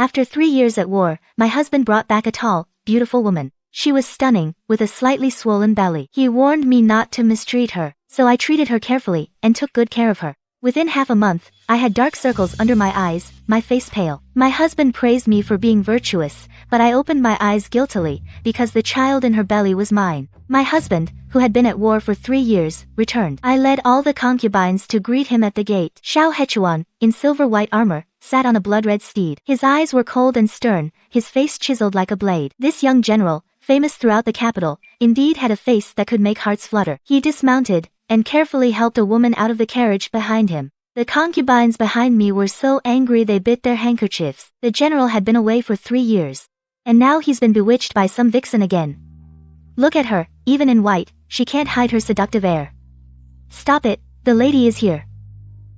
After 3 years at war, my husband brought back a tall, beautiful woman. She was stunning, with a slightly swollen belly. He warned me not to mistreat her, so I treated her carefully, and took good care of her. Within half a month, I had dark circles under my eyes, my face pale. My husband praised me for being virtuous, but I opened my eyes guiltily, because the child in her belly was mine. My husband, who had been at war for 3 years, returned. I led all the concubines to greet him at the gate. Xiao Hechuan, in silver-white armor, sat on a blood-red steed. His eyes were cold and stern, his face chiseled like a blade. This young general, famous throughout the capital, indeed had a face that could make hearts flutter. He dismounted, and carefully helped a woman out of the carriage behind him. The concubines behind me were so angry they bit their handkerchiefs. The general had been away for 3 years. And now he's been bewitched by some vixen again. Look at her, even in white, she can't hide her seductive air. Stop it, the lady is here.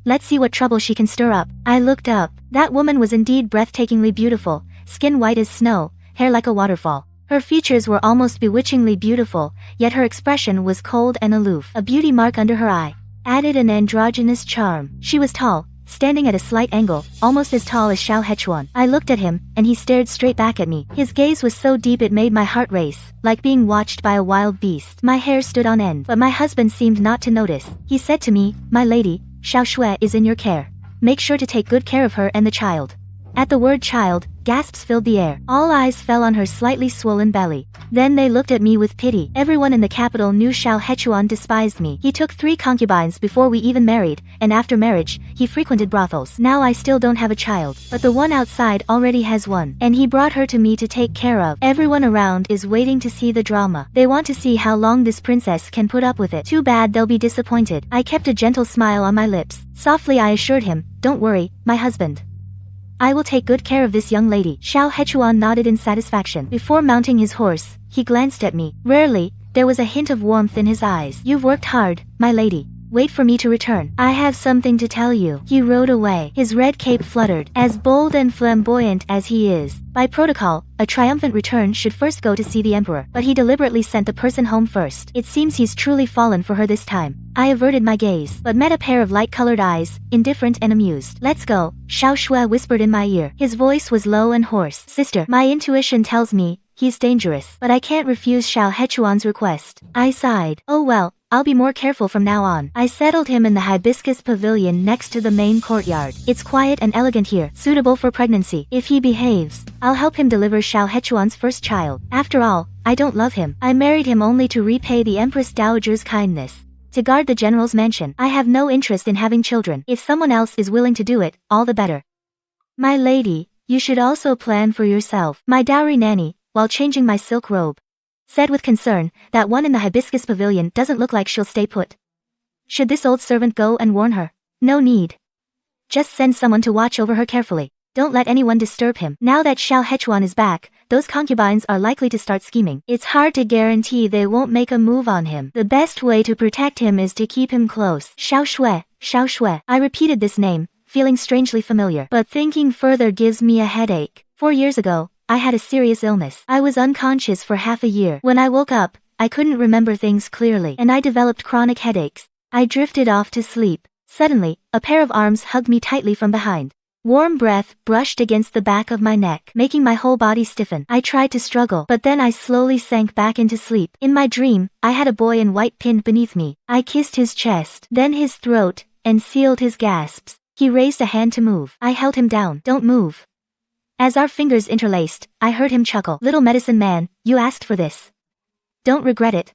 Let's see what trouble she can stir up. I looked up. That woman was indeed breathtakingly beautiful, skin white as snow, hair like a waterfall. Her features were almost bewitchingly beautiful, yet her expression was cold and aloof. A beauty mark under her eye added an androgynous charm. She was tall, standing at a slight angle, almost as tall as Xiao Hechuan. I looked at him, and he stared straight back at me. His gaze was so deep it made my heart race, like being watched by a wild beast. My hair stood on end, but my husband seemed not to notice. He said to me, "My lady, Xiao Shui is in your care. Make sure to take good care of her and the child." At the word child, gasps filled the air. All eyes fell on her slightly swollen belly. Then they looked at me with pity. Everyone in the capital knew Xiao Hechuan despised me. He took 3 concubines before we even married, and after marriage, he frequented brothels. Now I still don't have a child, but the one outside already has one, and he brought her to me to take care of. Everyone around is waiting to see the drama. They want to see how long this princess can put up with it. Too bad they'll be disappointed. I kept a gentle smile on my lips. Softly I assured him, "Don't worry, my husband. I will take good care of this young lady." Xiao Hechuan nodded in satisfaction. Before mounting his horse, he glanced at me. Rarely, there was a hint of warmth in his eyes. "You've worked hard, my lady. Wait for me to return. I have something to tell you." He rode away. His red cape fluttered. As bold and flamboyant as he is, by protocol, a triumphant return should first go to see the emperor. But he deliberately sent the person home first. It seems he's truly fallen for her this time. I averted my gaze, but met a pair of light-colored eyes, indifferent and amused. "Let's go," Xiao Shui whispered in my ear. His voice was low and hoarse. "Sister, my intuition tells me he's dangerous, but I can't refuse Xiao Hechuan's request." I sighed. "Oh well, I'll be more careful from now on." I settled him in the hibiscus pavilion next to the main courtyard. It's quiet and elegant here, suitable for pregnancy. If he behaves, I'll help him deliver Xiao Hechuan's first child. After all, I don't love him. I married him only to repay the Empress Dowager's kindness. To guard the general's mansion. I have no interest in having children. If someone else is willing to do it, all the better. "My lady, you should also plan for yourself," my dowry nanny, while changing my silk robe, said with concern. "That one in the hibiscus pavilion doesn't look like she'll stay put. Should this old servant go and warn her?" "No need. Just send someone to watch over her carefully. Don't let anyone disturb him." Now that Xiao Hechuan is back, those concubines are likely to start scheming. It's hard to guarantee they won't make a move on him. The best way to protect him is to keep him close. Xiao Shui, Xiao Shui. I repeated this name, feeling strangely familiar. But thinking further gives me a headache. 4 years ago, I had a serious illness. I was unconscious for half a year. When I woke up, I couldn't remember things clearly, and I developed chronic headaches. I drifted off to sleep. Suddenly, a pair of arms hugged me tightly from behind. Warm breath brushed against the back of my neck, making my whole body stiffen. I tried to struggle, but then I slowly sank back into sleep. In my dream, I had a boy in white pinned beneath me. I kissed his chest, then his throat, and sealed his gasps. He raised a hand to move. I held him down. "Don't move." As our fingers interlaced, I heard him chuckle. "Little medicine man, you asked for this. Don't regret it."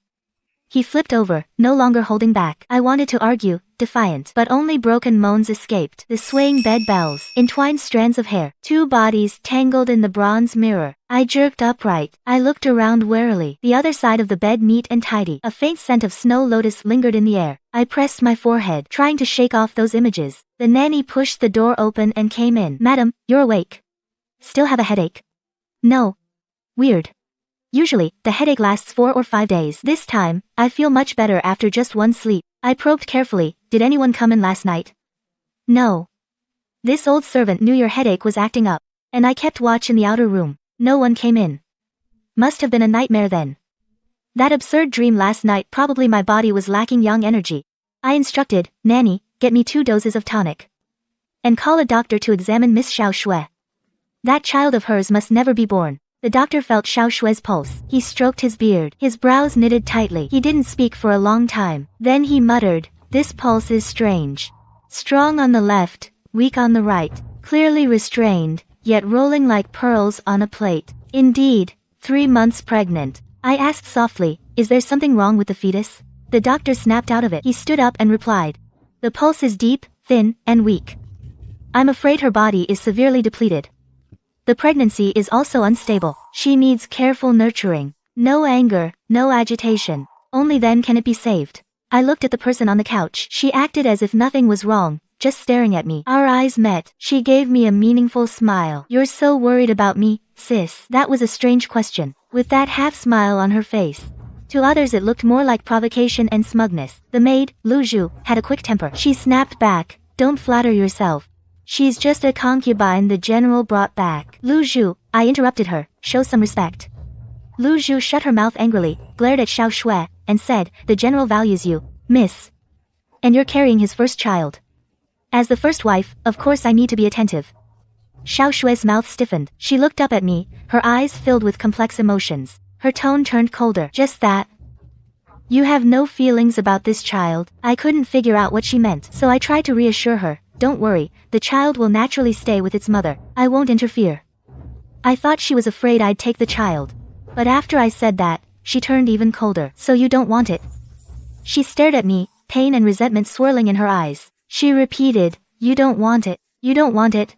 He flipped over, no longer holding back. I wanted to argue, defiant, but only broken moans escaped. The swaying bed bells, entwined strands of hair, 2 bodies tangled in the bronze mirror. I jerked upright. I looked around warily. The other side of the bed neat and tidy. A faint scent of snow lotus lingered in the air. I pressed my forehead, trying to shake off those images. The nanny pushed the door open and came in. "Madam, you're awake. Still have a headache?" "No." "Weird. Usually, the headache lasts 4 or 5 days. This time, I feel much better after just one sleep." I probed carefully. "Did anyone come in last night?" "No. This old servant knew your headache was acting up, and I kept watch in the outer room. No one came in. Must have been a nightmare then. That absurd dream last night, probably my body was lacking yang energy." I instructed, "Nanny, get me 2 doses of tonic. And call a doctor to examine Miss Xiao Shui." That child of hers must never be born. The doctor felt Xiao Shue's pulse. He stroked his beard. His brows knitted tightly. He didn't speak for a long time. Then he muttered, "This pulse is strange. Strong on the left, weak on the right. Clearly restrained, yet rolling like pearls on a plate. Indeed, 3 months pregnant." I asked softly, "Is there something wrong with the fetus?" The doctor snapped out of it. He stood up and replied, "The pulse is deep, thin, and weak. I'm afraid her body is severely depleted. The pregnancy is also unstable. She needs careful nurturing. No anger, no agitation. Only then can it be saved." I looked at the person on the couch. She acted as if nothing was wrong, just staring at me. Our eyes met. She gave me a meaningful smile. "You're so worried about me, sis?" That was a strange question, with that half-smile on her face. To others it looked more like provocation and smugness. The maid, Lu Zhu, had a quick temper. She snapped back, "Don't flatter yourself. She's just a concubine the general brought back." "Lu Zhu," I interrupted her, "show some respect." Lu Zhu shut her mouth angrily, glared at Xiao Shui, and said, "The general values you, miss. And you're carrying his first child. As the first wife, of course I need to be attentive." Xiao Shui's mouth stiffened. She looked up at me, her eyes filled with complex emotions. Her tone turned colder. "Just that? You have no feelings about this child?" I couldn't figure out what she meant, so I tried to reassure her. "Don't worry, the child will naturally stay with its mother. I won't interfere." I thought she was afraid I'd take the child. But after I said that, she turned even colder. "So you don't want it?" She stared at me, pain and resentment swirling in her eyes. She repeated, "You don't want it. You don't want it."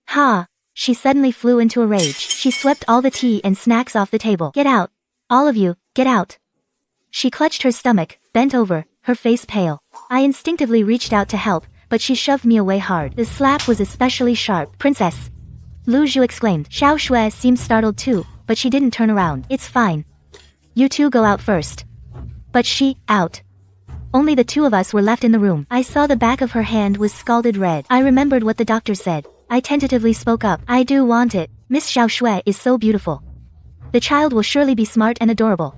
"Ha!" She suddenly flew into a rage. She swept all the tea and snacks off the table. "Get out. All of you, get out." She clutched her stomach, bent over, her face pale. I instinctively reached out to help, but she shoved me away hard. The slap was especially sharp. "Princess!" Lu Zhu exclaimed. Xiao Shui seemed startled too, but she didn't turn around. "It's fine. You two go out first." But she, out. Only the two of us were left in the room. I saw the back of her hand was scalded red. I remembered what the doctor said. I tentatively spoke up. "I do want it. Miss Xiao Shui is so beautiful. The child will surely be smart and adorable."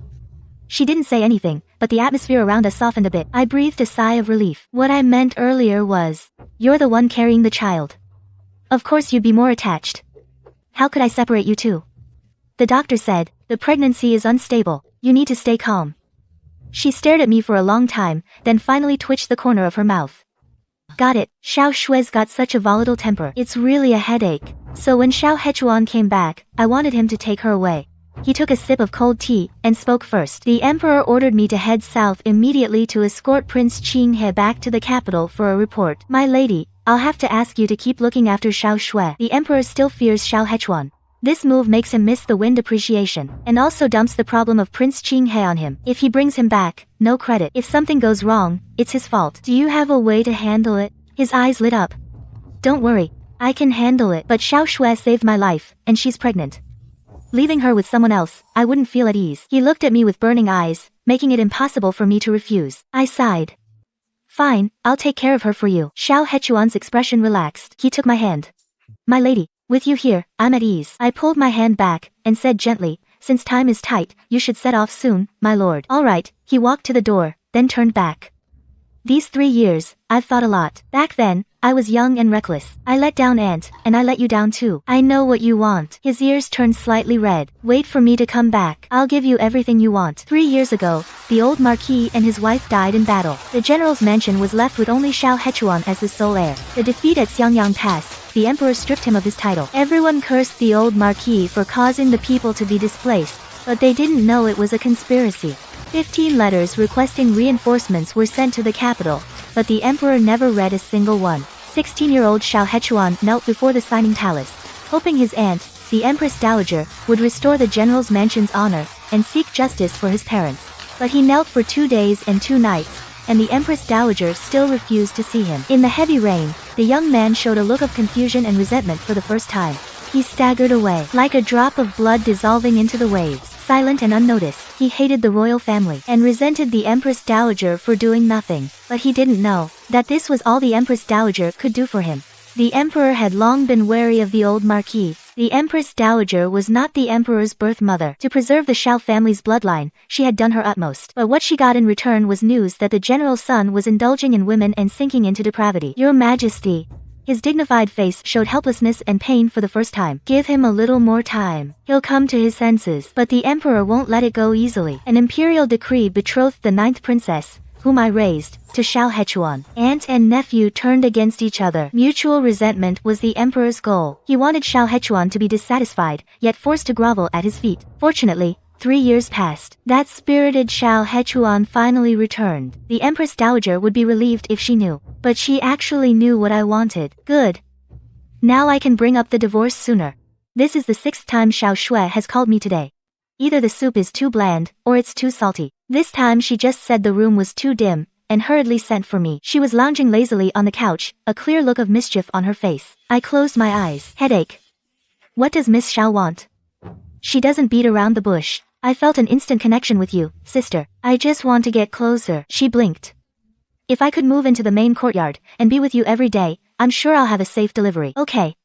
She didn't say anything, but the atmosphere around us softened a bit. I breathed a sigh of relief. "What I meant earlier was, you're the one carrying the child. Of course you'd be more attached. How could I separate you two?" The doctor said, "The pregnancy is unstable. You need to stay calm." She stared at me for a long time, then finally twitched the corner of her mouth. "Got it. Xiao Shui's got such a volatile temper. It's really a headache." So when Xiao Hechuan came back, I wanted him to take her away. He took a sip of cold tea, and spoke first. "The emperor ordered me to head south immediately to escort Prince Qinghe back to the capital for a report. My lady, I'll have to ask you to keep looking after Xiao Shui. The emperor still fears Xiao Hechuan. This move makes him miss the wind appreciation, and also dumps the problem of Prince Qinghe on him. If he brings him back, no credit. If something goes wrong, it's his fault. Do you have a way to handle it?" His eyes lit up. "Don't worry. I can handle it. But Xiao Shui saved my life, and she's pregnant. Leaving her with someone else, I wouldn't feel at ease." He looked at me with burning eyes, making it impossible for me to refuse. I sighed. "Fine, I'll take care of her for you." Xiao Hechuan's expression relaxed. He took my hand. "My lady, with you here, I'm at ease." I pulled my hand back, and said gently, "Since time is tight, you should set off soon, my lord." "All right." He walked to the door, then turned back. "These 3 years, I've thought a lot. Back then, I was young and reckless. I let down Aunt, and I let you down too. I know what you want." His ears turned slightly red. "Wait for me to come back. I'll give you everything you want." 3 years ago, the old marquis and his wife died in battle. The general's mansion was left with only Xiao Hechuan as the sole heir. The defeat at Xiangyang Pass, the emperor stripped him of his title. Everyone cursed the old marquis for causing the people to be displaced, but they didn't know it was a conspiracy. 15 letters requesting reinforcements were sent to the capital, but the emperor never read a single one. 16-year-old Xiao Hechuan knelt before the signing palace, hoping his aunt, the Empress Dowager, would restore the general's mansion's honor, and seek justice for his parents. But he knelt for 2 days and 2 nights, and the Empress Dowager still refused to see him. In the heavy rain, the young man showed a look of confusion and resentment for the first time. He staggered away, like a drop of blood dissolving into the waves. Silent and unnoticed, he hated the royal family, and resented the Empress Dowager for doing nothing. But he didn't know that this was all the Empress Dowager could do for him. The emperor had long been wary of the old marquis. The Empress Dowager was not the emperor's birth mother. To preserve the Xiao family's bloodline, she had done her utmost. But what she got in return was news that the general's son was indulging in women and sinking into depravity. "Your Majesty," His dignified face showed helplessness and pain for the first time. Give him a little more time. He'll come to his senses. But the emperor won't let it go easily. An imperial decree betrothed the 9th princess, whom I raised, to Xiao Hechuan. Aunt and nephew turned against each other. Mutual resentment was the emperor's goal. He wanted Xiao Hechuan to be dissatisfied, yet forced to grovel at his feet. Fortunately, 3 years passed. That spirited Xiao Hechuan finally returned. The Empress Dowager would be relieved if she knew. But she actually knew what I wanted. Good. Now I can bring up the divorce sooner. This is the 6th time Xiao Shui has called me today. Either the soup is too bland, or it's too salty. This time she just said the room was too dim, and hurriedly sent for me. She was lounging lazily on the couch, a clear look of mischief on her face. I closed my eyes. Headache. What does Miss Xiao want? She doesn't beat around the bush. I felt an instant connection with you, sister. I just want to get closer. She blinked. If I could move into the main courtyard, and be with you every day, I'm sure I'll have a safe delivery. Okay.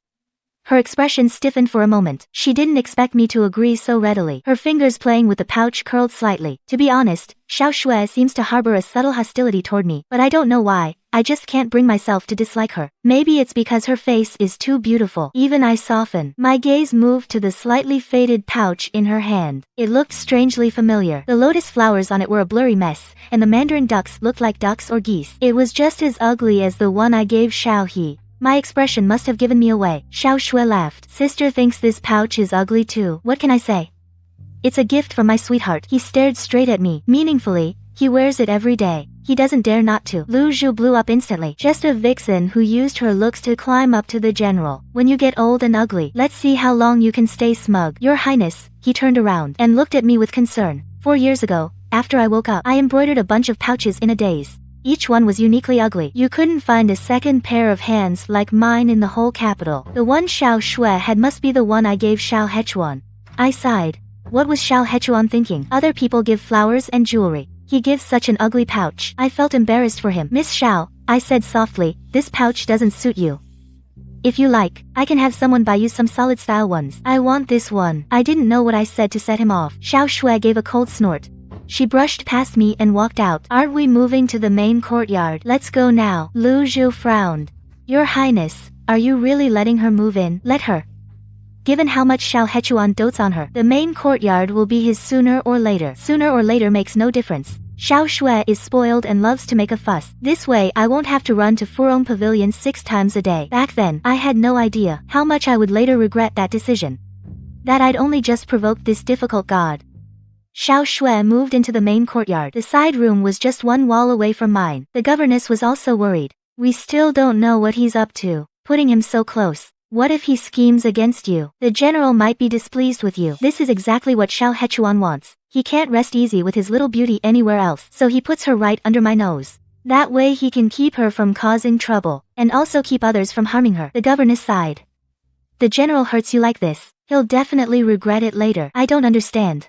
Her expression stiffened for a moment. She didn't expect me to agree so readily. Her fingers playing with the pouch curled slightly. To be honest, Xiao Shui seems to harbor a subtle hostility toward me, but I don't know why. I just can't bring myself to dislike her. Maybe it's because her face is too beautiful. Even I soften. My gaze moved to the slightly faded pouch in her hand. It looked strangely familiar. The lotus flowers on it were a blurry mess, and the mandarin ducks looked like ducks or geese. It was just as ugly as the one I gave Xiao He. My expression must have given me away. Xiao Shui laughed. Sister thinks this pouch is ugly too. What can I say? It's a gift from my sweetheart. He stared straight at me, meaningfully. He wears it every day. He doesn't dare not to. Lu Zhu blew up instantly. Just a vixen who used her looks to climb up to the general. When you get old and ugly, let's see how long you can stay smug. Your Highness. He turned around and looked at me with concern. 4 years ago, after I woke up, I embroidered a bunch of pouches in a daze. Each one was uniquely ugly. You couldn't find a second pair of hands like mine in the whole capital. The one Xiao Shui had must be the one I gave Xiao Hechuan. I sighed. What was Xiao Hechuan thinking? Other people give flowers and jewelry. He gives such an ugly pouch. I felt embarrassed for him. Miss Xiao, I said softly, this pouch doesn't suit you. If you like, I can have someone buy you some solid style ones. I want this one. I didn't know what I said to set him off. Xiao Shui gave a cold snort. She brushed past me and walked out. Aren't we moving to the main courtyard? Let's go now. Lu Zhu frowned. Your Highness, are you really letting her move in? Let her. Given how much Xiao Hechuan dotes on her, the main courtyard will be his sooner or later. Sooner or later makes no difference. Xiao Shui is spoiled and loves to make a fuss. This way I won't have to run to Furong Pavilion 6 times a day. Back then, I had no idea how much I would later regret that decision. That I'd only just provoked this difficult god. Xiao Shui moved into the main courtyard. The side room was just one wall away from mine. The governess was also worried. We still don't know what he's up to. Putting him so close. What if he schemes against you? The general might be displeased with you. This is exactly what Xiao Hechuan wants. He can't rest easy with his little beauty anywhere else, so he puts her right under my nose. That way he can keep her from causing trouble, and also keep others from harming her. The governess sighed. The general hurts you like this. He'll definitely regret it later. I don't understand.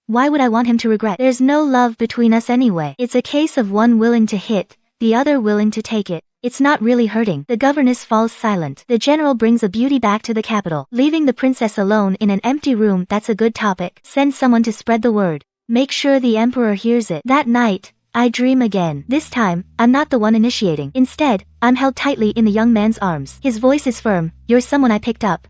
Why would I want him to regret? There's no love between us anyway. It's a case of one willing to hit, the other willing to take it. It's not really hurting. The governess falls silent. The general brings a beauty back to the capital, leaving the princess alone in an empty room. That's a good topic. Send someone to spread the word. Make sure the emperor hears it. That night, I dream again. This time, I'm not the one initiating. Instead, I'm held tightly in the young man's arms. His voice is firm. You're someone I picked up.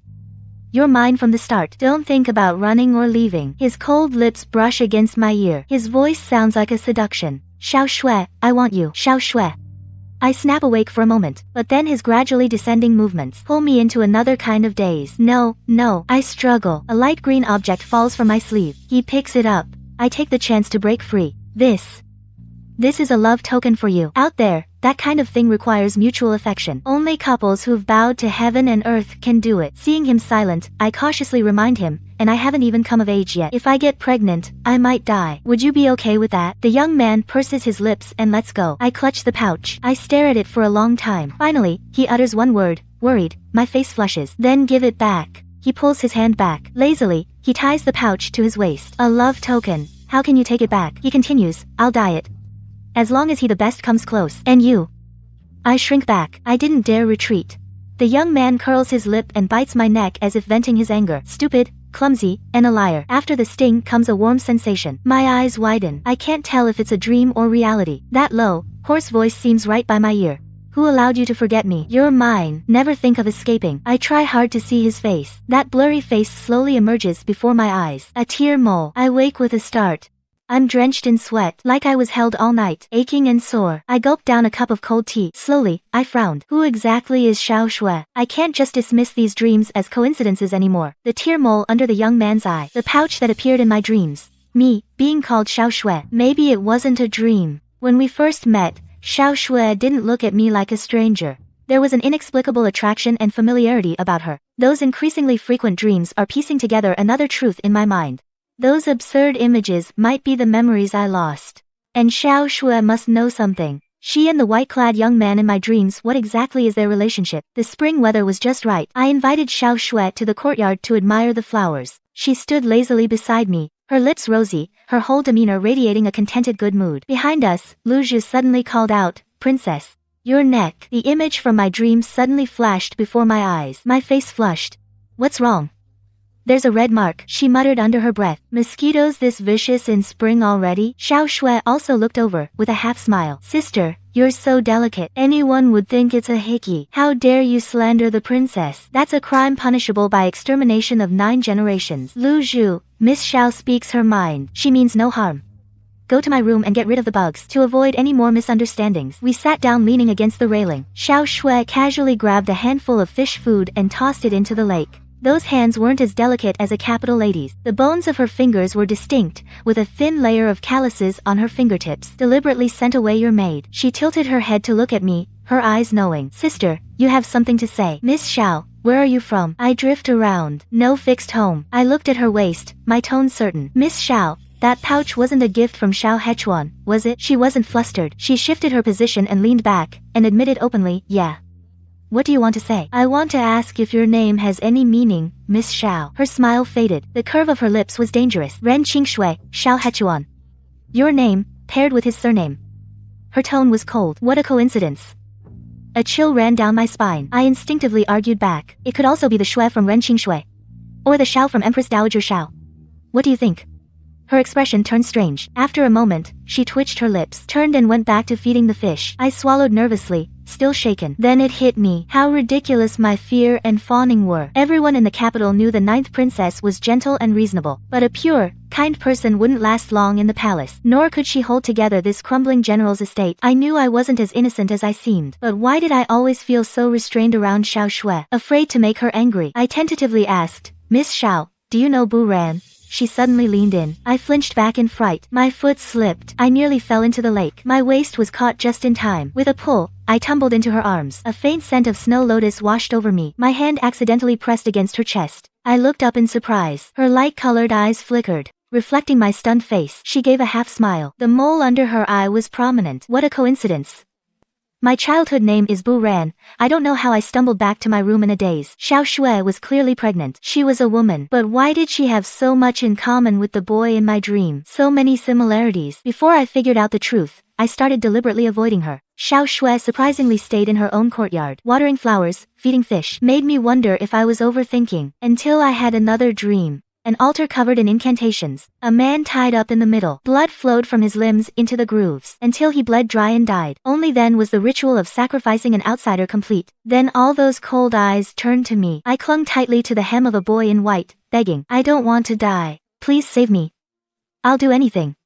You're mine from the start. Don't think about running or leaving. His cold lips brush against my ear. His voice sounds like a seduction. Xiao Shui, I want you. Xiao Shui. I snap awake for a moment, but then his gradually descending movements pull me into another kind of daze. No, I struggle. A light green object falls from my sleeve. He picks it up. I take the chance to break free. This is a love token for you. Out there, that kind of thing requires mutual affection. Only couples who've bowed to heaven and earth can do it. Seeing him silent, I cautiously remind him, and I haven't even come of age yet. If I get pregnant, I might die. Would you be okay with that? The young man purses his lips and lets go. I clutch the pouch. I stare at it for a long time. Finally, he utters one word, worried. My face flushes. Then give it back. He pulls his hand back. Lazily, he ties the pouch to his waist. A love token. How can you take it back? He continues, I'll dye it. As long as he the best comes close. And you? I shrink back. I didn't dare retreat. The young man curls his lip and bites my neck as if venting his anger. Stupid, clumsy, and a liar. After the sting comes a warm sensation. My eyes widen. I can't tell if it's a dream or reality. That low, hoarse voice seems right by my ear. Who allowed you to forget me? You're mine. Never think of escaping. I try hard to see his face. That blurry face slowly emerges before my eyes. A tear mole. I wake with a start. I'm drenched in sweat, like I was held all night, aching and sore. I gulped down a cup of cold tea. Slowly, I frowned. Who exactly is Xiao Shui? I can't just dismiss these dreams as coincidences anymore. The tear mole under the young man's eye. The pouch that appeared in my dreams. Me, being called Xiao Shui. Maybe it wasn't a dream. When we first met, Xiao Shui didn't look at me like a stranger. There was an inexplicable attraction and familiarity about her. Those increasingly frequent dreams are piecing together another truth in my mind. Those absurd images might be the memories I lost. And Xiao Shui must know something. She and the white-clad young man in my dreams, what exactly is their relationship? The spring weather was just right. I invited Xiao Shui to the courtyard to admire the flowers. She stood lazily beside me, her lips rosy, her whole demeanor radiating a contented good mood. Behind us, Lu Zhu suddenly called out, "Princess, your neck." The image from my dreams suddenly flashed before my eyes. My face flushed. "What's wrong?" "There's a red mark," she muttered under her breath. "Mosquitoes this vicious in spring already?" Xiao Shui also looked over, with a half-smile. "Sister, you're so delicate. Anyone would think it's a hickey. How dare you slander the princess? That's a crime punishable by extermination of 9 generations. Lu Zhu, Miss Xiao speaks her mind. She means no harm. Go to my room and get rid of the bugs. To avoid any more misunderstandings." We sat down leaning against the railing. Xiao Shui casually grabbed a handful of fish food and tossed it into the lake. Those hands weren't as delicate as a capital lady's. The bones of her fingers were distinct, with a thin layer of calluses on her fingertips. "Deliberately sent away your maid." She tilted her head to look at me, her eyes knowing. "Sister, you have something to say." "Miss Xiao, where are you from?" "I drift around. No fixed home." I looked at her waist, my tone certain. "Miss Xiao, that pouch wasn't a gift from Xiao Hechuan, was it?" She wasn't flustered. She shifted her position and leaned back, and admitted openly, "Yeah." "What do you want to say?" "I want to ask if your name has any meaning, Miss Xiao." Her smile faded. The curve of her lips was dangerous. "Ren Qingxue, Xiao Hechuan. Your name, paired with his surname." Her tone was cold. What a coincidence. A chill ran down my spine. I instinctively argued back. It could also be the Shui from Ren Qingxue. Or the Xiao from Empress Dowager Xiao. What do you think? Her expression turned strange. After a moment, she twitched her lips, turned and went back to feeding the fish. I swallowed nervously, still shaken. Then it hit me. How ridiculous my fear and fawning were. Everyone in the capital knew the 9th princess was gentle and reasonable. But a pure, kind person wouldn't last long in the palace. Nor could she hold together this crumbling general's estate. I knew I wasn't as innocent as I seemed. But why did I always feel so restrained around Xiao Shui? Afraid to make her angry. I tentatively asked, "Miss Xiao, do you know Bu Ran?" She suddenly leaned in. I flinched back in fright. My foot slipped. I nearly fell into the lake. My waist was caught just in time. With a pull, I tumbled into her arms. A faint scent of snow lotus washed over me. My hand accidentally pressed against her chest. I looked up in surprise. Her light-colored eyes flickered, reflecting my stunned face. She gave a half-smile. The mole under her eye was prominent. What a coincidence. My childhood name is Bu Ran. I don't know how I stumbled back to my room in a daze. Xiao Shui was clearly pregnant. She was a woman. But why did she have so much in common with the boy in my dream? So many similarities. Before I figured out the truth, I started deliberately avoiding her. Xiao Shui surprisingly stayed in her own courtyard, watering flowers, feeding fish. Made me wonder if I was overthinking. Until I had another dream. An altar covered in incantations. A man tied up in the middle. Blood flowed from his limbs into the grooves, until he bled dry and died. Only then was the ritual of sacrificing an outsider complete. Then all those cold eyes turned to me. I clung tightly to the hem of a boy in white, begging, "I don't want to die. Please save me. I'll do anything."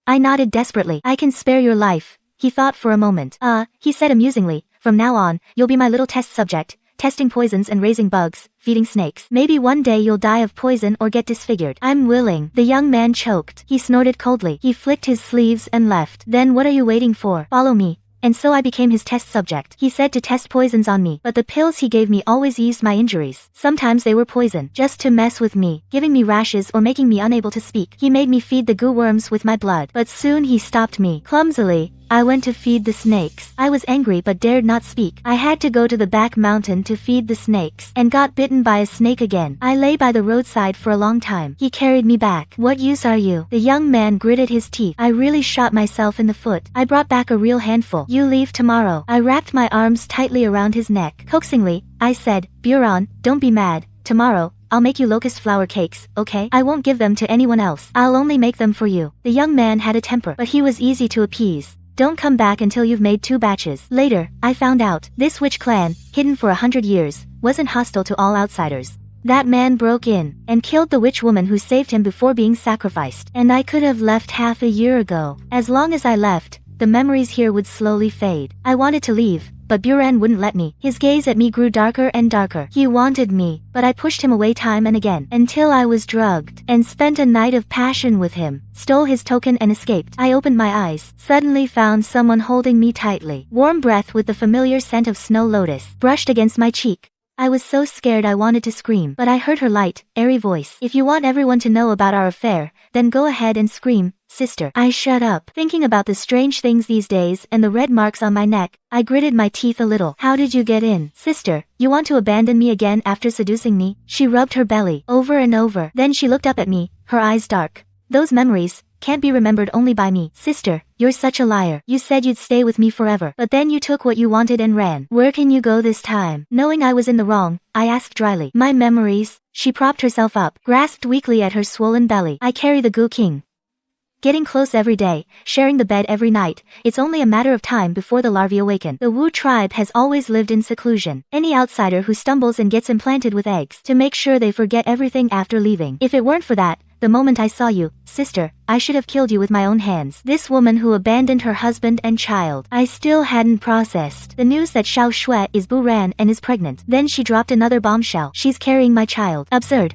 I nodded desperately. "I can spare your life." He thought for a moment. He said amusingly, "From now on, you'll be my little test subject. Testing poisons and raising bugs, feeding snakes. Maybe one day you'll die of poison or get disfigured." "I'm willing." The young man choked. He snorted coldly. He flicked his sleeves and left. "Then what are you waiting for? Follow me." And so I became his test subject. He said to test poisons on me, but the pills he gave me always eased my injuries. Sometimes they were poison, just to mess with me, giving me rashes or making me unable to speak. He made me feed the goo worms with my blood, but soon he stopped me. Clumsily, I went to feed the snakes. I was angry but dared not speak. I had to go to the back mountain to feed the snakes, and got bitten by a snake again. I lay by the roadside for a long time. He carried me back. "What use are you?" The young man gritted his teeth. "I really shot myself in the foot. I brought back a real handful. You leave tomorrow." I wrapped my arms tightly around his neck. Coaxingly, I said, "Buran, don't be mad. Tomorrow, I'll make you locust flower cakes, okay? I won't give them to anyone else. I'll only make them for you." The young man had a temper, but he was easy to appease. Don't come back until you've made 2 batches. Later, I found out, this witch clan, hidden for 100 years, wasn't hostile to all outsiders. That man broke in, and killed the witch woman who saved him before being sacrificed. And I could have left half a year ago. As long as I left, the memories here would slowly fade. I wanted to leave, but Buran wouldn't let me. His gaze at me grew darker and darker. He wanted me, but I pushed him away time and again, until I was drugged, and spent a night of passion with him, stole his token and escaped. I opened my eyes, suddenly found someone holding me tightly. Warm breath with the familiar scent of snow lotus, brushed against my cheek. I was so scared I wanted to scream, but I heard her light, airy voice. If you want everyone to know about our affair, then go ahead and scream, sister. I shut up, thinking about the strange things these days and the red marks on my neck. I gritted my teeth a little. How did you get in? Sister, you want to abandon me again after seducing me? She rubbed her belly, over and over. Then she looked up at me, her eyes dark. Those memories can't be remembered only by me. Sister, you're such a liar. You said you'd stay with me forever, but then you took what you wanted and ran. Where can you go this time? Knowing I was in the wrong, I asked dryly. My memories. She propped herself up, grasped weakly at her swollen belly. I carry the Goo King. Getting close every day, sharing the bed every night, it's only a matter of time before the larvae awaken. The Wu tribe has always lived in seclusion. Any outsider who stumbles and gets implanted with eggs to make sure they forget everything after leaving. If it weren't for that, the moment I saw you, sister, I should have killed you with my own hands. This woman who abandoned her husband and child. I still hadn't processed the news that Xiao Shui is Buran and is pregnant. Then she dropped another bombshell. She's carrying my child. Absurd.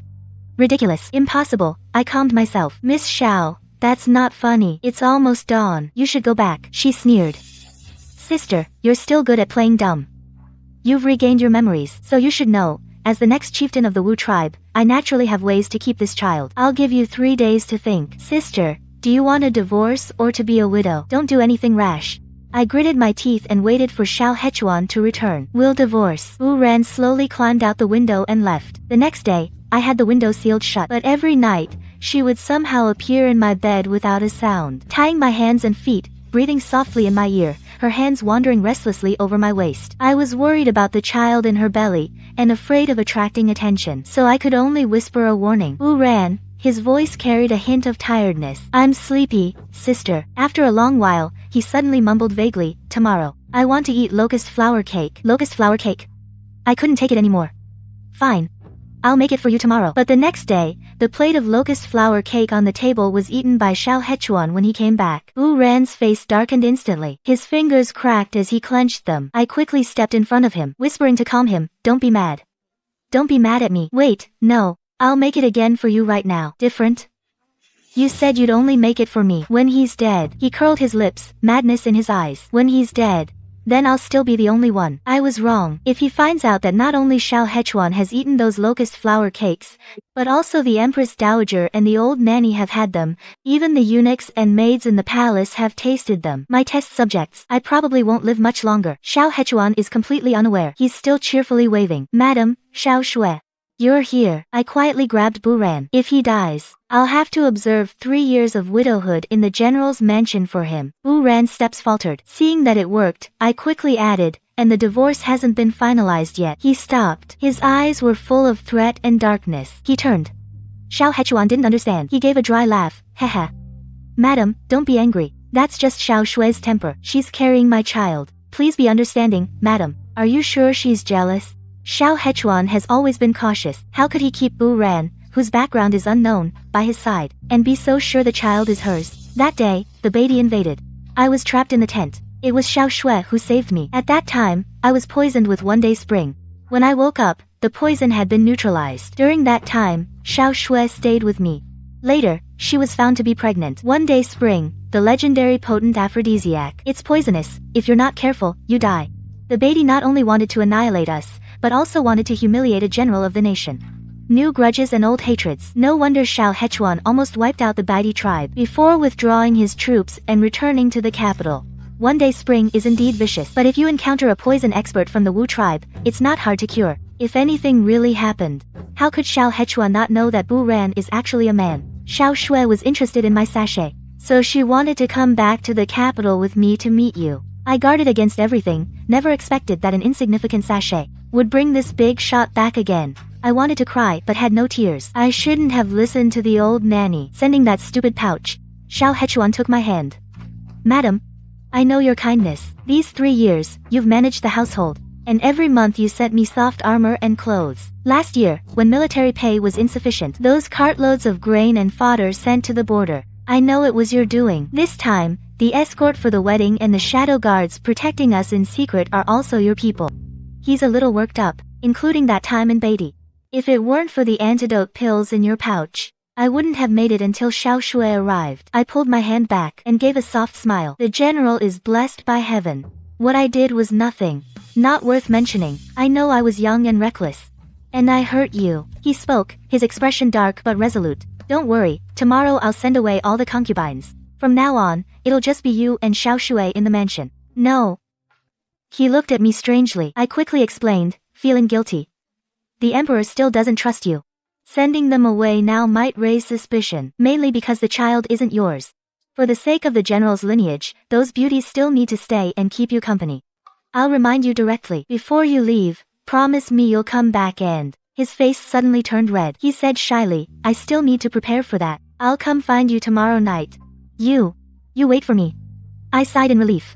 Ridiculous. Impossible. I calmed myself. Miss Xiao, that's not funny. It's almost dawn. You should go back. She sneered. Sister, you're still good at playing dumb. You've regained your memories, so you should know. As the next chieftain of the Wu tribe, I naturally have ways to keep this child. I'll give you 3 days to think. Sister, do you want a divorce or to be a widow? Don't do anything rash. I gritted my teeth and waited for Xiao Hechuan to return. We'll divorce. Wu Ran slowly climbed out the window and left. The next day, I had the window sealed shut. But every night, she would somehow appear in my bed without a sound, tying my hands and feet, breathing softly in my ear, her hands wandering restlessly over my waist. I was worried about the child in her belly, and afraid of attracting attention, so I could only whisper a warning. Wu Ran, his voice carried a hint of tiredness. I'm sleepy, sister. After a long while, he suddenly mumbled vaguely, tomorrow. I want to eat locust flour cake. Locust flour cake? I couldn't take it anymore. Fine. I'll make it for you tomorrow. But the next day, the plate of locust flour cake on the table was eaten by Xiao Hechuan when he came back. Wu Ran's face darkened instantly. His fingers cracked as he clenched them. I quickly stepped in front of him, whispering to calm him, don't be mad. Don't be mad at me. Wait, no. I'll make it again for you right now. Different? You said you'd only make it for me. When he's dead. He curled his lips, madness in his eyes. When he's dead. Then I'll still be the only one. I was wrong. If he finds out that not only Xiao Hechuan has eaten those locust flour cakes, but also the Empress Dowager and the old nanny have had them, even the eunuchs and maids in the palace have tasted them. My test subjects, I probably won't live much longer. Xiao Hechuan is completely unaware. He's still cheerfully waving. Madam, Xiao Shui. You're here. I quietly grabbed Buran. If he dies, I'll have to observe 3 years of widowhood in the general's mansion for him. Buran's steps faltered. Seeing that it worked, I quickly added, and the divorce hasn't been finalized yet. He stopped. His eyes were full of threat and darkness. He turned. Xiao Hechuan didn't understand. He gave a dry laugh. Haha. Madam, don't be angry. That's just Xiao Shui's temper. She's carrying my child. Please be understanding, madam. Are you sure she's jealous? Xiao Hechuan has always been cautious. How could he keep Bu Ran, whose background is unknown, by his side, and be so sure the child is hers? That day, the Beatty invaded. I was trapped in the tent. It was Xiao Shui who saved me. At that time, I was poisoned with one-day spring. When I woke up, the poison had been neutralized. During that time, Xiao Shui stayed with me. Later, she was found to be pregnant. One-day spring, the legendary potent aphrodisiac. It's poisonous. If you're not careful, you die. The Beatty not only wanted to annihilate us, but also wanted to humiliate a general of the nation. New grudges and old hatreds. No wonder Xiao Hechuan almost wiped out the Beatty tribe before withdrawing his troops and returning to the capital. One-day spring is indeed vicious, but if you encounter a poison expert from the Wu tribe, it's not hard to cure. If anything really happened, how could Xiao Hechuan not know that Bu Ran is actually a man? Xiao Shui was interested in my sachet, so she wanted to come back to the capital with me to meet you. I guarded against everything, never expected that an insignificant sachet would bring this big shot back again. I wanted to cry but had no tears. I shouldn't have listened to the old nanny, sending that stupid pouch. Xiao Hechuan took my hand. Madam, I know your kindness. These 3 years, you've managed the household. And every month you sent me soft armor and clothes. Last year, when military pay was insufficient, those cartloads of grain and fodder sent to the border. I know it was your doing. This time, the escort for the wedding and the shadow guards protecting us in secret are also your people. He's a little worked up, including that time in Beatty. If it weren't for the antidote pills in your pouch, I wouldn't have made it until Xiao Shui arrived. I pulled my hand back and gave a soft smile. The general is blessed by heaven. What I did was nothing. Not worth mentioning. I know I was young and reckless. And I hurt you. He spoke, his expression dark but resolute. Don't worry, tomorrow I'll send away all the concubines. From now on, it'll just be you and Xiao Shui in the mansion. No. He looked at me strangely. I quickly explained, feeling guilty. The emperor still doesn't trust you. Sending them away now might raise suspicion, mainly because the child isn't yours. For the sake of the general's lineage, those beauties still need to stay and keep you company. I'll remind you directly. Before you leave, promise me you'll come back and... His face suddenly turned red. He said shyly, I still need to prepare for that. I'll come find you tomorrow night. You wait for me. I sighed in relief.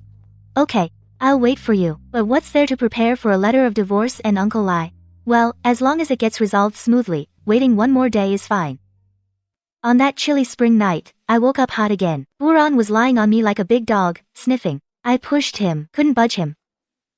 Okay, I'll wait for you. But what's there to prepare for a letter of divorce and Uncle Lai? Well, as long as it gets resolved smoothly, waiting one more day is fine. On that chilly spring night, I woke up hot again. Buran was lying on me like a big dog, sniffing. I pushed him, couldn't budge him.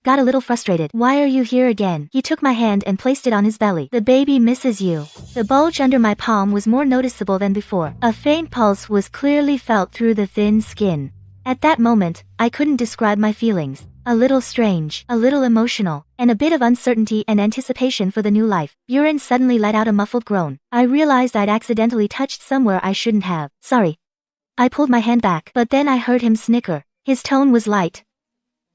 Got a little frustrated. Why are you here again? He took my hand and placed it on his belly. The baby misses you. The bulge under my palm was more noticeable than before. A faint pulse was clearly felt through the thin skin. At that moment, I couldn't describe my feelings. A little strange, a little emotional, and a bit of uncertainty and anticipation for the new life. Buren suddenly let out a muffled groan. I realized I'd accidentally touched somewhere I shouldn't have. Sorry. I pulled my hand back, but then I heard him snicker. His tone was light.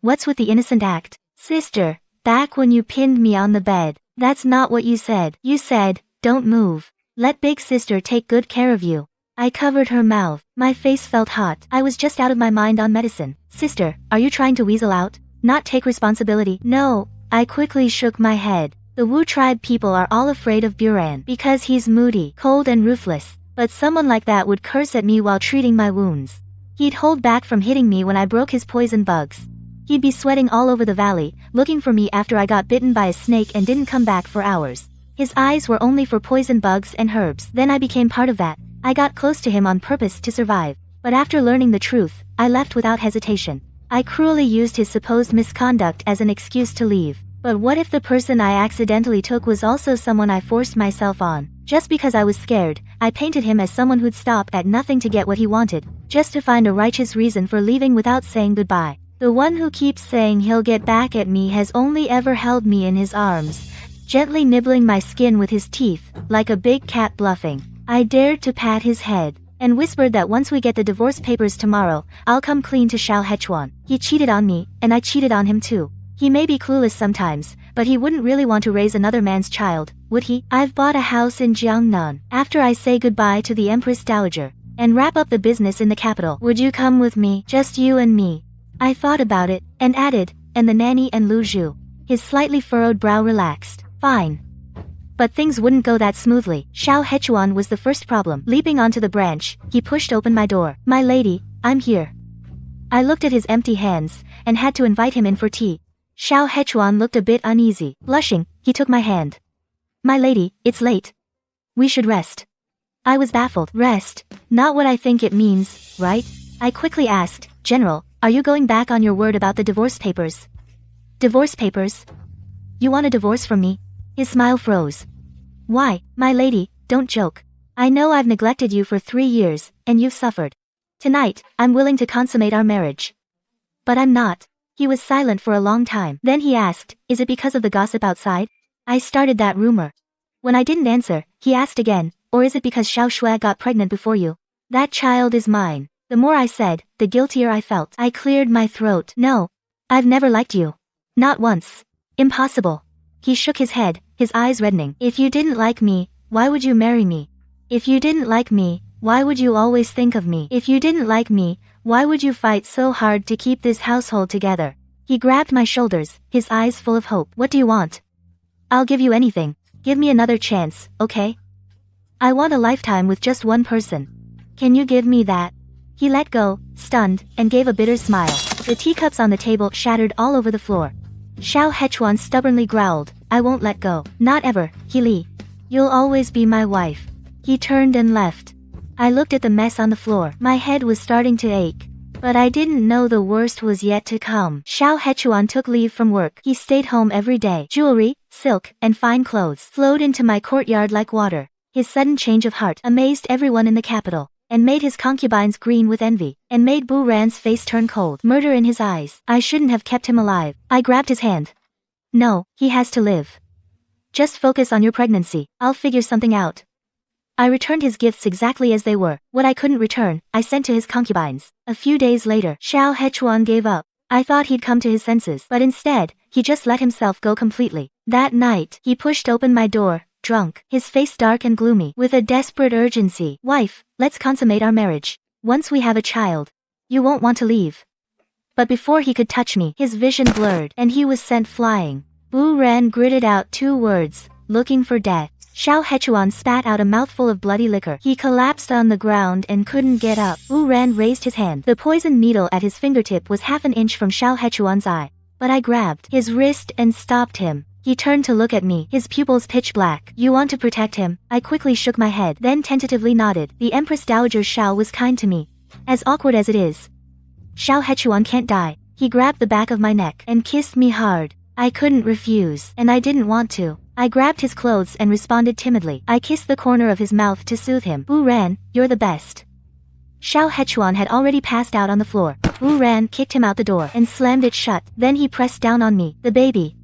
What's with the innocent act? Sister, back when you pinned me on the bed, that's not what you said. You said, don't move. Let big sister take good care of you. I covered her mouth. My face felt hot. I was just out of my mind on medicine. Sister, are you trying to weasel out? Not take responsibility? No. I quickly shook my head. The Wu tribe people are all afraid of Buran because he's moody, cold and ruthless. But someone like that would curse at me while treating my wounds. He'd hold back from hitting me when I broke his poison bugs. He'd be sweating all over the valley, looking for me after I got bitten by a snake and didn't come back for hours. His eyes were only for poison bugs and herbs. Then I became part of that. I got close to him on purpose to survive. But after learning the truth, I left without hesitation. I cruelly used his supposed misconduct as an excuse to leave. But what if the person I accidentally took was also someone I forced myself on? Just because I was scared, I painted him as someone who'd stop at nothing to get what he wanted, just to find a righteous reason for leaving without saying goodbye. The one who keeps saying he'll get back at me has only ever held me in his arms, gently nibbling my skin with his teeth, like a big cat bluffing. I dared to pat his head, and whispered that once we get the divorce papers tomorrow, I'll come clean to Xiao Hechuan. He cheated on me, and I cheated on him too. He may be clueless sometimes, but he wouldn't really want to raise another man's child, would he? I've bought a house in Jiangnan. After I say goodbye to the Empress Dowager, and wrap up the business in the capital, would you come with me? Just you and me. I thought about it, and added, and the nanny and Lu Zhu. His slightly furrowed brow relaxed. Fine. But things wouldn't go that smoothly. Xiao Hechuan was the first problem. Leaping onto the branch, he pushed open my door. My lady, I'm here. I looked at his empty hands, and had to invite him in for tea. Xiao Hechuan looked a bit uneasy. Blushing, he took my hand. My lady, it's late. We should rest. I was baffled. Rest? Not what I think it means, right? I quickly asked, General, are you going back on your word about the divorce papers? Divorce papers? You want a divorce from me? His smile froze. Why, my lady, don't joke. I know I've neglected you for 3 years, and you've suffered. Tonight, I'm willing to consummate our marriage. But I'm not. He was silent for a long time. Then he asked, is it because of the gossip outside? I started that rumor. When I didn't answer, he asked again, or is it because Xiao Shui got pregnant before you? That child is mine. The more I said, the guiltier I felt. I cleared my throat. No. I've never liked you. Not once. Impossible. He shook his head, his eyes reddening. If you didn't like me, why would you marry me? If you didn't like me, why would you always think of me? If you didn't like me, why would you fight so hard to keep this household together? He grabbed my shoulders, his eyes full of hope. What do you want? I'll give you anything. Give me another chance, okay? I want a lifetime with just one person. Can you give me that? He let go, stunned, and gave a bitter smile. The teacups on the table shattered all over the floor. Xiao Hechuan stubbornly growled, "I won't let go. Not ever, Healy. You'll always be my wife." He turned and left. I looked at the mess on the floor. My head was starting to ache. But I didn't know the worst was yet to come. Xiao Hechuan took leave from work. He stayed home every day. Jewelry, silk, and fine clothes flowed into my courtyard like water. His sudden change of heart amazed everyone in the capital, and made his concubines green with envy, and made Bu Ran's face turn cold. Murder in his eyes. I shouldn't have kept him alive. I grabbed his hand. "No, he has to live. Just focus on your pregnancy. I'll figure something out." I returned his gifts exactly as they were. What I couldn't return, I sent to his concubines. A few days later, Xiao Hechuan gave up. I thought he'd come to his senses, but instead, he just let himself go completely. That night, he pushed open my door, drunk, his face dark and gloomy, with a desperate urgency. "Wife, let's consummate our marriage. Once we have a child, you won't want to leave." But before he could touch me, his vision blurred, and he was sent flying. Bu Ran gritted out 2 words, "Looking for death." Xiao Hechuan spat out a mouthful of bloody liquor. He collapsed on the ground and couldn't get up. Bu Ran raised his hand. The poisoned needle at his fingertip was half an inch from Xiao Hechuan's eye. But I grabbed his wrist and stopped him. He turned to look at me, his pupils pitch black. "You want to protect him?" I quickly shook my head, then tentatively nodded. The Empress Dowager Xiao was kind to me. As awkward as it is, Xiao Hechuan can't die. He grabbed the back of my neck and kissed me hard. I couldn't refuse, and I didn't want to. I grabbed his clothes and responded timidly. I kissed the corner of his mouth to soothe him. "Bu Ran, you're the best." Xiao Hechuan had already passed out on the floor. Bu Ran kicked him out the door and slammed it shut. Then he pressed down on me. "The baby."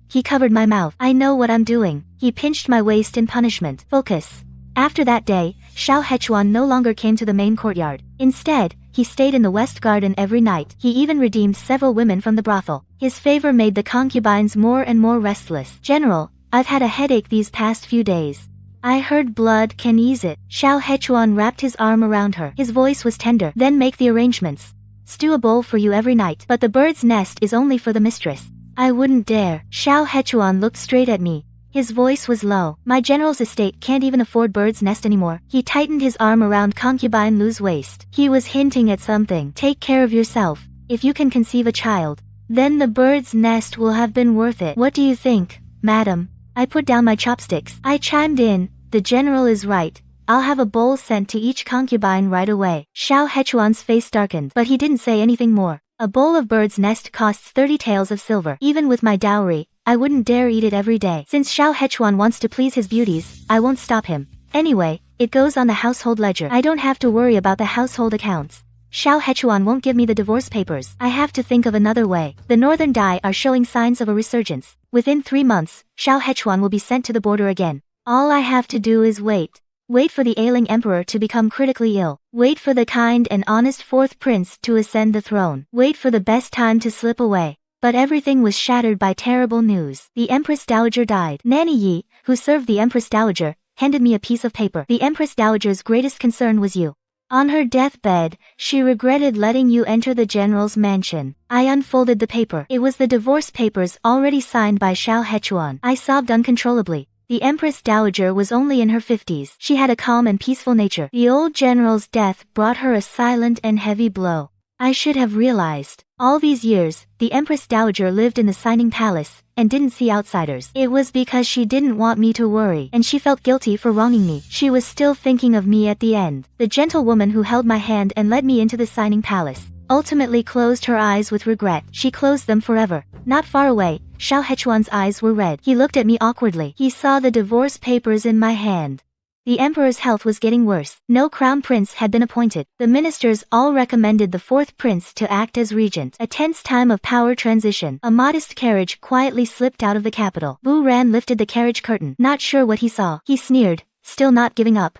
He covered my mouth. "I know what I'm doing." He pinched my waist in punishment. "Focus." After that day, Xiao Hechuan no longer came to the main courtyard. Instead, he stayed in the West Garden every night. He even redeemed several women from the brothel. His favor made the concubines more and more restless. "General, I've had a headache these past few days. I heard blood can ease it." Xiao Hechuan wrapped his arm around her. His voice was tender. "Then make the arrangements. Stew a bowl for you every night. But the bird's nest is only for the mistress." I wouldn't dare. Xiao Hechuan looked straight at me. His voice was low. "My general's estate can't even afford bird's nest anymore." He tightened his arm around concubine Lu's waist. He was hinting at something. "Take care of yourself. If you can conceive a child, then the bird's nest will have been worth it. What do you think, madam?" I put down my chopsticks. I chimed in, "The general is right. I'll have a bowl sent to each concubine right away." Xiao Hechuan's face darkened, but he didn't say anything more. A bowl of bird's nest costs 30 taels of silver. Even with my dowry, I wouldn't dare eat it every day. Since Xiao Hechuan wants to please his beauties, I won't stop him. Anyway, it goes on the household ledger. I don't have to worry about the household accounts. Xiao Hechuan won't give me the divorce papers. I have to think of another way. The northern Dai are showing signs of a resurgence. Within 3 months, Xiao Hechuan will be sent to the border again. All I have to do is wait. Wait for the ailing emperor to become critically ill. Wait for the kind and honest 4th prince to ascend the throne. Wait for the best time to slip away. But everything was shattered by terrible news. The Empress Dowager died. Nanny Yi, who served the Empress Dowager, handed me a piece of paper. "The Empress Dowager's greatest concern was you. On her deathbed, she regretted letting you enter the general's mansion." I unfolded the paper. It was the divorce papers already signed by Xiao Hechuan. I sobbed uncontrollably. The Empress Dowager was only in her 50s. She had a calm and peaceful nature. The old general's death brought her a silent and heavy blow. I should have realized. All these years, the Empress Dowager lived in the signing palace, and didn't see outsiders. It was because she didn't want me to worry, and she felt guilty for wronging me. She was still thinking of me at the end. The gentle woman who held my hand and led me into the signing palace ultimately closed her eyes with regret. She closed them forever. Not far away, Xiao Hechuan's eyes were red. He looked at me awkwardly. He saw the divorce papers in my hand. The emperor's health was getting worse. No crown prince had been appointed. The ministers all recommended the 4th prince to act as regent. A tense time of power transition. A modest carriage quietly slipped out of the capital. Bu Ran lifted the carriage curtain, not sure what he saw. He sneered, still not giving up.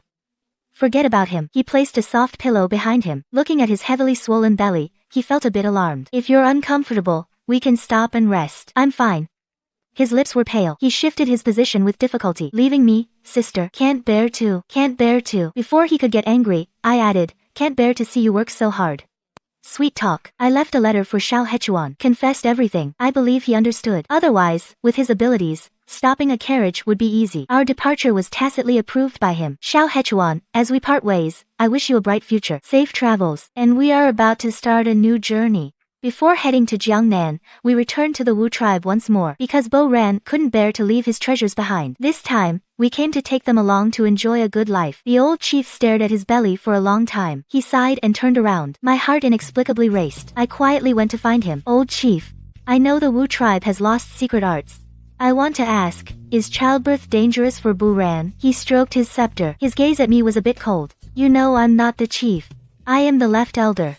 Forget about him. He placed a soft pillow behind him. Looking at his heavily swollen belly, he felt a bit alarmed. "If you're uncomfortable, we can stop and rest." "I'm fine." His lips were pale. He shifted his position with difficulty. "Leaving me, sister. Can't bear to. Can't bear to." Before he could get angry, I added, "Can't bear to see you work so hard." Sweet talk. I left a letter for Xiao Hechuan. Confessed everything. I believe he understood. Otherwise, with his abilities, stopping a carriage would be easy. Our departure was tacitly approved by him. "Xiao Hechuan, as we part ways, I wish you a bright future. Safe travels. And we are about to start a new journey. Before heading to Jiangnan, we returned to the Wu tribe once more because Bo Ran couldn't bear to leave his treasures behind. This time, we came to take them along to enjoy a good life. The old chief stared at his belly for a long time. He sighed and turned around. My heart inexplicably raced. I quietly went to find him. Old chief, I know the Wu tribe has lost secret arts. I want to ask, is childbirth dangerous for Bu Ran? He stroked his scepter. His gaze at me was a bit cold. You know I'm not the chief. I am the left elder.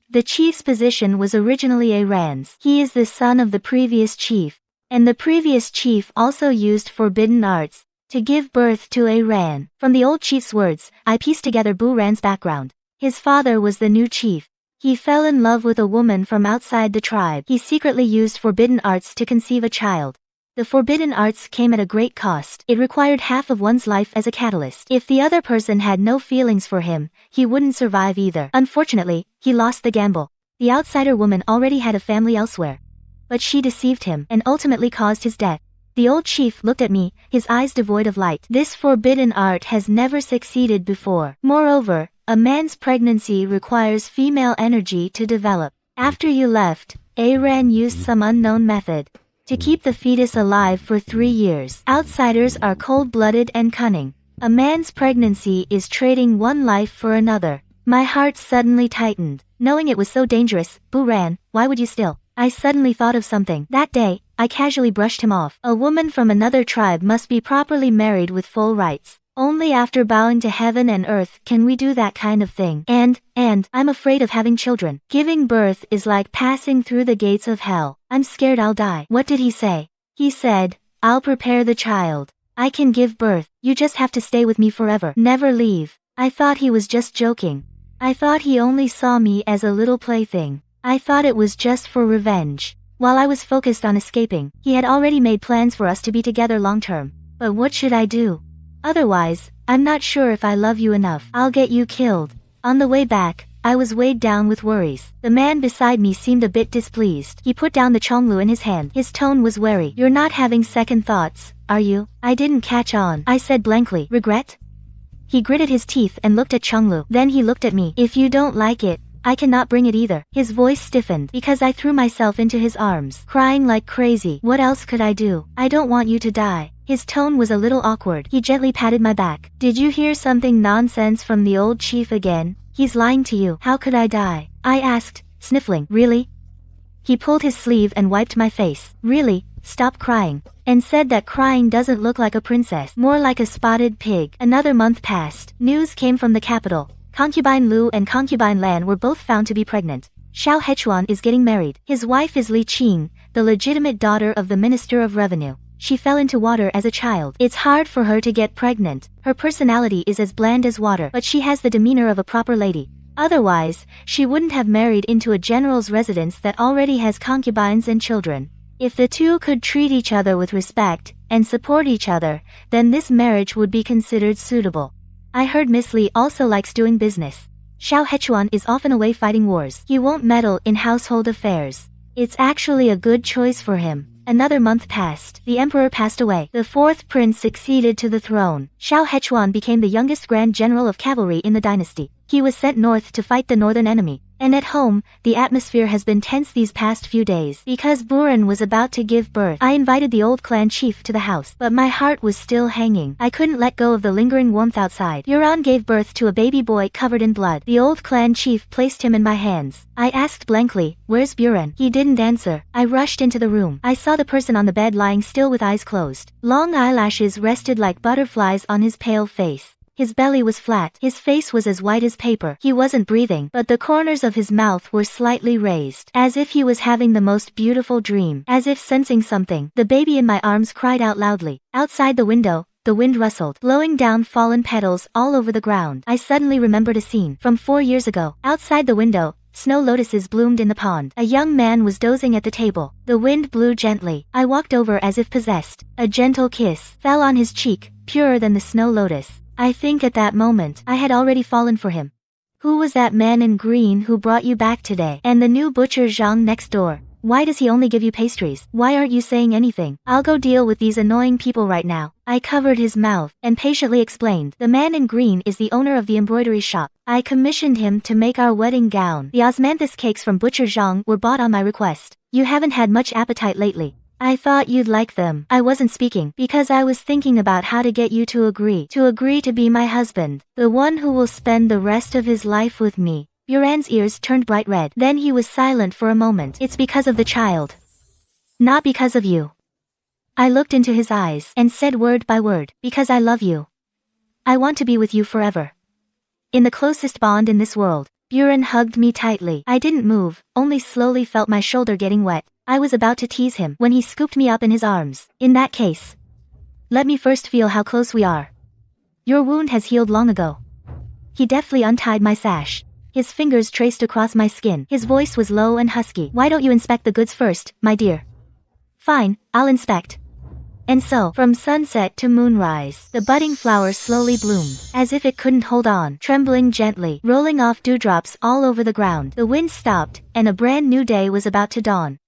The chief's position was originally A Ran's. He is the son of the previous chief. And the previous chief also used forbidden arts to give birth to A Ran. From the old chief's words, I pieced together Bu Ran's background. His father was the new chief. He fell in love with a woman from outside the tribe. He secretly used forbidden arts to conceive a child. The forbidden arts came at a great cost. It required half of one's life as a catalyst. If the other person had no feelings for him, he wouldn't survive either. Unfortunately, he lost the gamble. The outsider woman already had a family elsewhere. But she deceived him and ultimately caused his death. The old chief looked at me, his eyes devoid of light. This forbidden art has never succeeded before. Moreover, a man's pregnancy requires female energy to develop. After you left, A Ran used some unknown method to keep the fetus alive for 3 years. Outsiders are cold-blooded and cunning. A man's pregnancy is trading one life for another. My heart suddenly tightened. Knowing it was so dangerous, Bu Ran, why would you still? I suddenly thought of something. That day, I casually brushed him off. A woman from another tribe must be properly married with full rights. Only after bowing to heaven and earth can we do that kind of thing. And I'm afraid of having children. Giving birth is like passing through the gates of hell. I'm scared I'll die. What did he say? He said, I'll prepare the child. I can give birth. You just have to stay with me forever. Never leave. I thought he was just joking. I thought he only saw me as a little plaything. I thought it was just for revenge. While I was focused on escaping, he had already made plans for us to be together long term. But what should I do? Otherwise, I'm not sure if I love you enough. I'll get you killed. On the way back, I was weighed down with worries. The man beside me seemed a bit displeased. He put down the Chonglu in his hand. His tone was wary. You're not having second thoughts, are you? I didn't catch on. I said blankly. Regret? He gritted his teeth and looked at Chonglu. Then he looked at me. If you don't like it, I cannot bring it either. His voice stiffened because I threw myself into his arms, crying like crazy. What else could I do? I don't want you to die. His tone was a little awkward. He gently patted my back. Did you hear something nonsense from the old chief again? He's lying to you. How could I die? I asked, sniffling. Really? He pulled his sleeve and wiped my face. Really? Stop crying. And said that crying doesn't look like a princess, more like a spotted pig. Another month passed. News came from the capital. Concubine Lu and Concubine Lan were both found to be pregnant. Xiao Hechuan is getting married. His wife is Li Qing, the legitimate daughter of the Minister of Revenue. She fell into water as a child. It's hard for her to get pregnant. Her personality is as bland as water, but she has the demeanor of a proper lady. Otherwise, she wouldn't have married into a general's residence that already has concubines and children. If the two could treat each other with respect and support each other, then this marriage would be considered suitable. I heard Miss Li also likes doing business. Xiao Hechuan is often away fighting wars. He won't meddle in household affairs. It's actually a good choice for him. Another month passed. The emperor passed away. The fourth prince succeeded to the throne. Xiao Hechuan became the youngest grand general of cavalry in the dynasty. He was sent north to fight the northern enemy. And at home, the atmosphere has been tense these past few days. Because Buren was about to give birth, I invited the old clan chief to the house. But my heart was still hanging. I couldn't let go of the lingering warmth outside. Yuran gave birth to a baby boy covered in blood. The old clan chief placed him in my hands. I asked blankly, where's Buren? He didn't answer. I rushed into the room. I saw the person on the bed lying still with eyes closed. Long eyelashes rested like butterflies on his pale face. His belly was flat. His face was as white as paper. He wasn't breathing, but the corners of his mouth were slightly raised, as if he was having the most beautiful dream. As if sensing something, the baby in my arms cried out loudly. Outside the window, the wind rustled, blowing down fallen petals all over the ground. I suddenly remembered a scene from 4 years ago. Outside the window, snow lotuses bloomed in the pond. A young man was dozing at the table. The wind blew gently. I walked over as if possessed. A gentle kiss fell on his cheek, purer than the snow lotus. I think at that moment, I had already fallen for him. Who was that man in green who brought you back today? And the new butcher Zhang next door? Why does he only give you pastries? Why aren't you saying anything? I'll go deal with these annoying people right now. I covered his mouth and patiently explained. The man in green is the owner of the embroidery shop. I commissioned him to make our wedding gown. The osmanthus cakes from Butcher Zhang were bought on my request. You haven't had much appetite lately. I thought you'd like them. I wasn't speaking because I was thinking about how to get you to agree to be my husband, the one who will spend the rest of his life with me. Buran's ears turned bright red. Then he was silent for a moment. It's because of the child. Not because of you. I looked into his eyes and said word by word, because I love you. I want to be with you forever. In the closest bond in this world. Buran hugged me tightly. I didn't move, only slowly felt my shoulder getting wet. I was about to tease him when he scooped me up in his arms. In that case, let me first feel how close we are. Your wound has healed long ago. He deftly untied my sash. His fingers traced across my skin. His voice was low and husky. Why don't you inspect the goods first, my dear? Fine, I'll inspect. And so, from sunset to moonrise, the budding flower slowly bloomed, as if it couldn't hold on, trembling gently, rolling off dewdrops all over the ground. The wind stopped, and a brand new day was about to dawn.